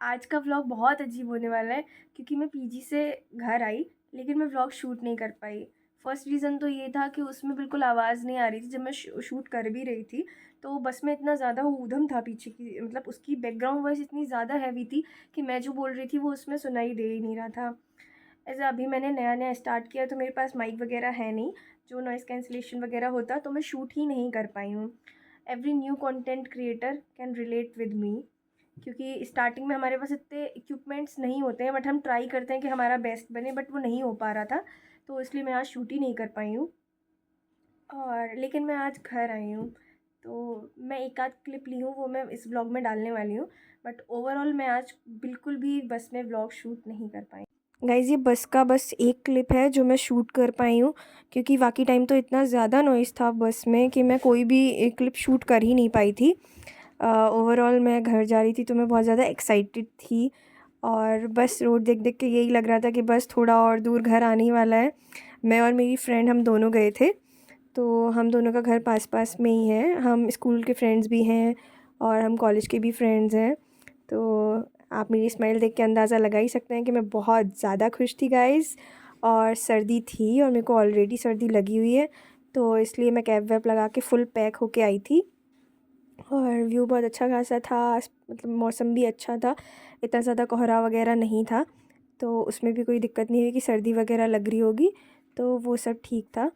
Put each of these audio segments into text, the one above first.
आज का व्लॉग बहुत अजीब होने वाला है क्योंकि मैं पीजी से घर आई लेकिन मैं व्लॉग शूट नहीं कर पाई। फर्स्ट रीज़न तो ये था कि उसमें बिल्कुल आवाज़ नहीं आ रही थी जब मैं शूट कर भी रही थी। तो बस में इतना ज़्यादा ऊधम था पीछे की, मतलब उसकी बैकग्राउंड वॉइस इतनी ज़्यादा हैवी थी कि मैं जो बोल रही थी वो उसमें सुनाई दे ही नहीं रहा था। ऐसे अभी मैंने नया नया स्टार्ट किया तो मेरे पास माइक वगैरह है नहीं जो नॉइज़ कैंसिलेशन वगैरह होता, तो मैं शूट ही नहीं कर पाई हूँ। Every new content creator can relate with me, क्योंकि स्टार्टिंग में हमारे पास इतने इक्विपमेंट्स नहीं होते हैं, बट हम ट्राई करते हैं कि हमारा बेस्ट बने, बट वो नहीं हो पा रहा था। तो इसलिए मैं आज शूट ही नहीं कर पाई हूँ। और लेकिन मैं आज घर आई हूँ तो मैं एक आध क्लिप ली हूँ, वो मैं इस ब्लॉग में डालने वाली हूँ। बट ओवरऑल मैं आज बिल्कुल भी बस में ब्लॉग शूट नहीं कर पाई। गाइज़ ये बस का बस एक क्लिप है जो मैं शूट कर पाई हूँ, क्योंकि बाकी टाइम तो इतना ज़्यादा नॉइज़ था बस में कि मैं कोई भी एक क्लिप शूट कर ही नहीं पाई थी। ओवरऑल मैं घर जा रही थी तो मैं बहुत ज़्यादा एक्साइटेड थी और बस रोड देख देख के यही लग रहा था कि बस थोड़ा और दूर घर आने ही वाला है। मैं और मेरी फ्रेंड हम दोनों गए थे, तो हम दोनों का घर पास पास में ही है। हम स्कूल के फ्रेंड्स भी हैं और हम कॉलेज के भी फ्रेंड्स हैं। तो आप मेरी स्माइल देख के अंदाज़ा लगा ही सकते हैं कि मैं बहुत ज़्यादा खुश थी गाइज़। और सर्दी थी और मेरे को ऑलरेडी सर्दी लगी हुई है, तो इसलिए मैं कैब वैब लगा के फुल पैक होके आई थी। और व्यू बहुत अच्छा खासा था, मतलब मौसम भी अच्छा था, इतना ज़्यादा कोहरा वगैरह नहीं था, तो उसमें भी कोई दिक्कत नहीं हुई कि सर्दी वगैरह लग रही होगी, तो वो सब ठीक था।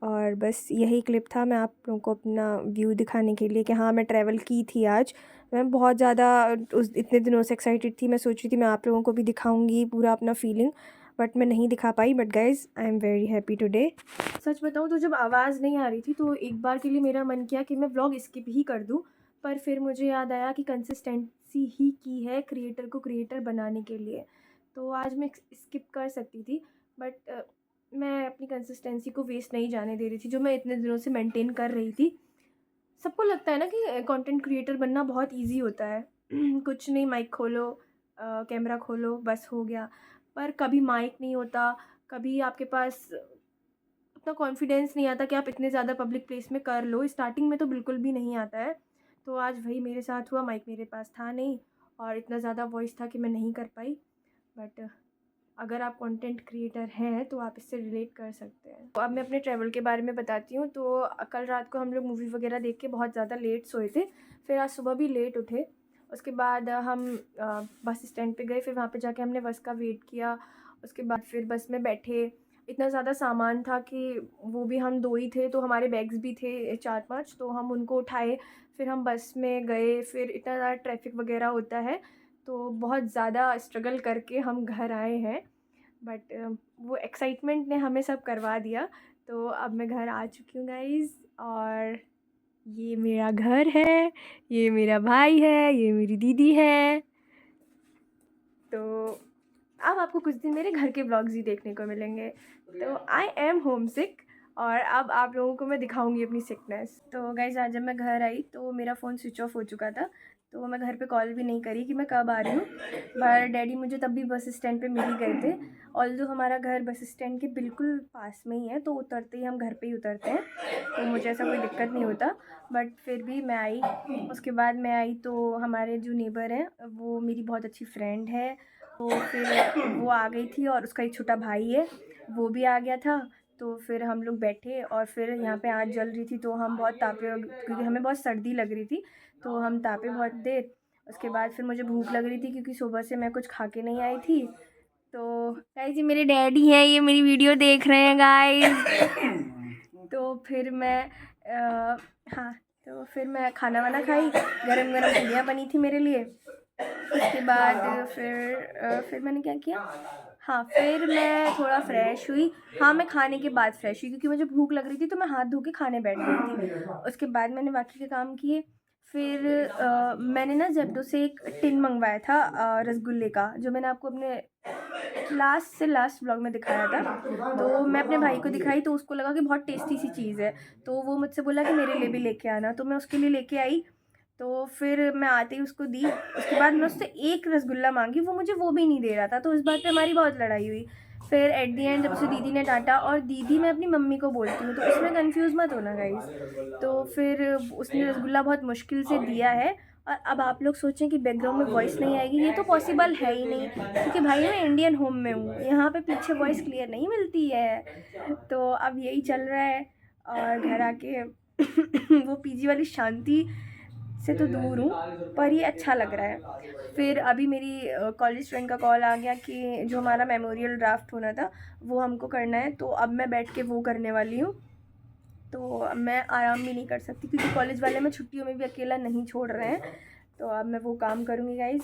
और बस यही क्लिप था मैं आप लोगों को अपना व्यू दिखाने के लिए कि हाँ मैं ट्रैवल की थी आज। मैं बहुत ज़्यादा उस इतने दिनों से एक्साइटेड थी, मैं सोच रही थी मैं आप लोगों को भी दिखाऊंगी पूरा अपना फीलिंग, बट मैं नहीं दिखा पाई। But guys I am very happy today. सच बताऊँ तो जब आवाज़ नहीं आ रही थी तो एक बार के लिए मेरा मन किया कि मैं व्लॉग स्किप ही कर दूँ, पर फिर मुझे याद आया कि कंसिस्टेंसी ही की है क्रिएटर को क्रिएटर बनाने के लिए। तो आज मैं स्किप कर सकती थी, बट मैं अपनी कंसिस्टेंसी को वेस्ट नहीं जाने दे रही थी जो मैं इतने दिनों से मेंटेन कर रही थी। सबको लगता है ना कि कंटेंट क्रिएटर बनना बहुत इजी होता है कुछ नहीं, माइक खोलो, कैमरा खोलो, बस हो गया। पर कभी माइक नहीं होता, कभी आपके पास उतना कॉन्फिडेंस नहीं आता कि आप इतने ज़्यादा पब्लिक प्लेस में कर लो। स्टार्टिंग में तो बिल्कुल भी नहीं आता है। तो आज वही मेरे साथ हुआ, माइक मेरे पास था नहीं और इतना ज़्यादा वॉइस था कि मैं नहीं कर पाई। बट अगर आप कंटेंट क्रिएटर हैं तो आप इससे रिलेट कर सकते हैं। तो अब मैं अपने ट्रैवल के बारे में बताती हूँ। तो कल रात को हम लोग मूवी वगैरह देख के बहुत ज़्यादा लेट सोए थे, फिर आज सुबह भी लेट उठे। उसके बाद हम बस स्टैंड पे गए, फिर वहाँ पे जाके हमने बस का वेट किया। उसके बाद फिर बस में बैठे, इतना ज़्यादा सामान था कि वो भी हम दो ही थे, तो हमारे बैग्स भी थे चार पांच, तो हम उनको उठाए। फिर हम बस में गए, फिर इतना ज़्यादा ट्रैफिक वगैरह होता है तो बहुत ज़्यादा स्ट्रगल करके हम घर आए हैं। बट वो एक्साइटमेंट ने हमें सब करवा दिया। तो अब मैं घर आ चुकी हूँ गाइज़, और ये मेरा घर है, ये मेरा भाई है, ये मेरी दीदी है। तो अब आपको कुछ दिन मेरे घर के ब्लॉग्स ही देखने को मिलेंगे। तो आई एम होम सिक, और अब आप लोगों को मैं दिखाऊंगी अपनी सिकनेस। तो गाइज़ आज जब मैं घर आई तो मेरा फ़ोन स्विच ऑफ हो चुका था, तो मैं घर पे कॉल भी नहीं करी कि मैं कब आ रही हूँ। पर डैडी मुझे तब भी बस स्टैंड पे मिल ही गए थे। ऑल्दो हमारा घर बस स्टैंड के बिल्कुल पास में ही है, तो उतरते ही हम घर पे ही उतरते हैं, तो मुझे ऐसा कोई दिक्कत नहीं होता। बट फिर भी मैं आई। उसके बाद मैं आई तो हमारे जो नेबर हैं वो मेरी बहुत अच्छी फ्रेंड है, तो फिर वो आ गई थी और उसका एक छोटा भाई है वो भी आ गया था। तो फिर हम लोग बैठे और फिर यहाँ पे आग जल रही थी तो हम बहुत तापे, क्योंकि हमें बहुत सर्दी लग रही थी तो हम तापे बहुत देर। उसके बाद फिर मुझे भूख लग रही थी क्योंकि सुबह से मैं कुछ खा के नहीं आई थी। तो गाइस ये मेरे डैडी हैं, ये मेरी वीडियो देख रहे हैं गाइस। तो फिर मैं हाँ, तो फिर मैं खाना वाना खाई, गरम गरम पूड़ियाँ बनी थी मेरे लिए। उसके बाद फिर मैंने क्या किया, हाँ फिर मैं थोड़ा फ़्रेश हुई। हाँ मैं खाने के बाद फ़्रेश हुई क्योंकि मुझे भूख लग रही थी तो मैं हाथ धो के खाने बैठ गई थी। उसके बाद मैंने बाकी के काम किए। फिर मैंने ना ज़ेप्टो से एक टिन मंगवाया था रसगुल्ले का, जो मैंने आपको अपने लास्ट से लास्ट व्लॉग में दिखाया था। तो मैं अपने भाई को दिखाई तो उसको लगा कि बहुत टेस्टी सी चीज़ है, तो वो मुझसे बोला कि मेरे लिए भी लेके आना, तो मैं उसके लिए लेके आई। तो फिर मैं आते ही उसको दी। उसके बाद मैं उससे एक रसगुल्ला मांगी, वो मुझे वो भी नहीं दे रहा था, तो इस बात पे हमारी बहुत लड़ाई हुई। फिर एट दी एंड जब उसे दीदी ने डांटा, और दीदी मैं अपनी मम्मी को बोलती हूँ तो इसमें कंफ्यूज मत होना गाइस। तो फिर उसने रसगुल्ला बहुत मुश्किल से दिया है और अब आप लोग सोचें कि बैकग्राउंड में वॉइस नहीं आएगी, ये तो पॉसिबल है ही नहीं, क्योंकि भाई मैं इंडियन होम में हूँ, यहाँ पे पीछे वॉइस क्लियर नहीं मिलती है। तो अब यही चल रहा है। और घर आके वो पीजी वाली शांति से तो दूर हूँ, पर ये अच्छा लग रहा है। फिर अभी मेरी कॉलेज फ्रेंड का कॉल आ गया कि जो हमारा मेमोरियल ड्राफ्ट होना था वो हमको करना है, तो अब मैं बैठ के वो करने वाली हूँ। तो अब मैं आराम भी नहीं कर सकती, क्योंकि कॉलेज वाले मैं छुट्टियों में भी अकेला नहीं छोड़ रहे हैं। तो अब मैं वो काम करूँगी गाइज़।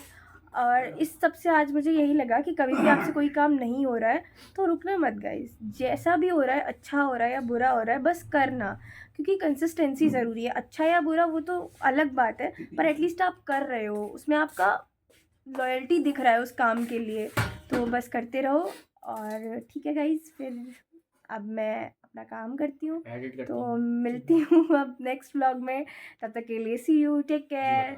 और इस सब से आज मुझे यही लगा कि कभी भी आपसे कोई काम नहीं हो रहा है तो रुकना मत गाइज़, जैसा भी हो रहा है, अच्छा हो रहा है या बुरा हो रहा है, बस करना। क्योंकि कंसिस्टेंसी ज़रूरी है, अच्छा या बुरा वो तो अलग बात है, पर एटलीस्ट आप कर रहे हो, उसमें आपका लॉयल्टी दिख रहा है उस काम के लिए, तो बस करते रहो। और ठीक है गाइज़, फिर अब मैं अपना काम करती हूँ, तो मिलती हूँ अब नेक्स्ट व्लॉग में। तब तक के लिए सी यू, टेक केयर।